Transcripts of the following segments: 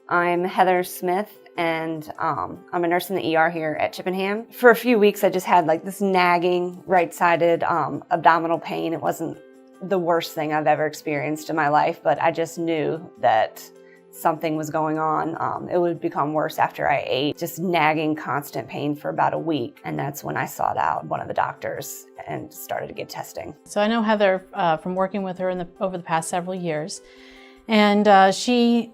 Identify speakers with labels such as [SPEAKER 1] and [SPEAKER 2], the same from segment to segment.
[SPEAKER 1] I'm Heather Smith, and I'm a nurse in the ER here at Chippenham. For a few weeks, I just had like this nagging right-sided abdominal pain. It wasn't the worst thing I've ever experienced in my life, but I just knew that something was going on. It would become worse after I ate, just nagging, constant pain for about a week. And that's when I sought out one of the doctors and started to get testing.
[SPEAKER 2] So I know Heather from working with her over the past several years. And she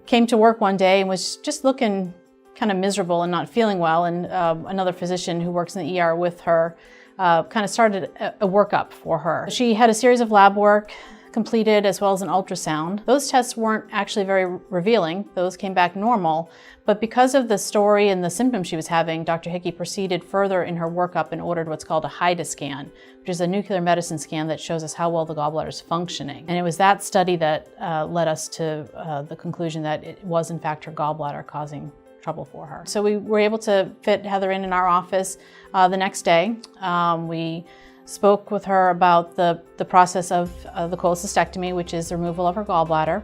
[SPEAKER 2] came to work one day and was just looking kind of miserable and not feeling well. And another physician who works in the ER with her kind of started a workup for her. She had a series of lab work completed as well as an ultrasound. Those tests weren't actually very revealing. Those came back normal, but because of the story and the symptoms she was having, Dr. Hickey proceeded further in her workup and ordered what's called a HCA scan, which is a nuclear medicine scan that shows us how well the gallbladder is functioning. And it was that study that led us to the conclusion that it was in fact her gallbladder causing trouble for her. So we were able to fit Heather in our office the next day. We spoke with her about the process of the cholecystectomy, which is the removal of her gallbladder.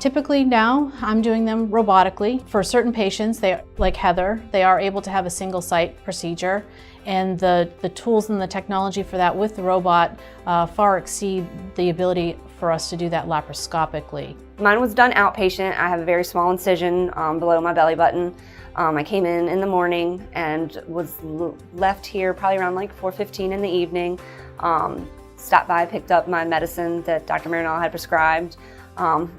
[SPEAKER 2] Typically now, I'm doing them robotically. For certain patients, like Heather, they are able to have a single site procedure, and the tools and the technology for that with the robot far exceed the ability for us to do that laparoscopically.
[SPEAKER 1] Mine was done outpatient. I have a very small incision below my belly button. I came in the morning and was left here probably around like 4:15 in the evening. Stopped by, picked up my medicine that Dr. Marinell had prescribed,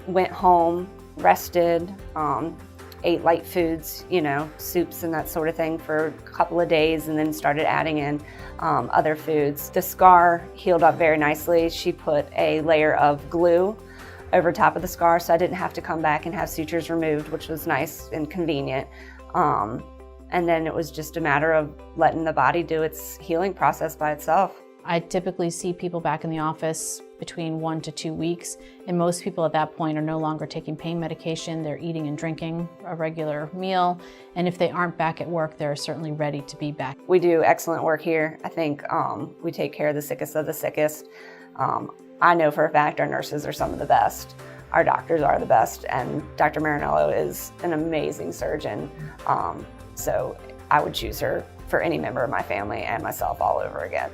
[SPEAKER 1] went home, rested, ate light foods, soups and that sort of thing for a couple of days, and then started adding in other foods. The scar healed up very nicely. She put a layer of glue over top of the scar, so I didn't have to come back and have sutures removed, which was nice and convenient. And then it was just a matter of letting the body do its healing process by itself.
[SPEAKER 2] I typically see people back in the office between 1 to 2 weeks, and most people at that point are no longer taking pain medication. They're eating and drinking a regular meal, and if they aren't back at work, they're certainly ready to be back.
[SPEAKER 1] We do excellent work here. I think we take care of the sickest of the sickest. I know for a fact our nurses are some of the best. Our doctors are the best, and Dr. Marinell is an amazing surgeon. So I would choose her for any member of my family and myself all over again.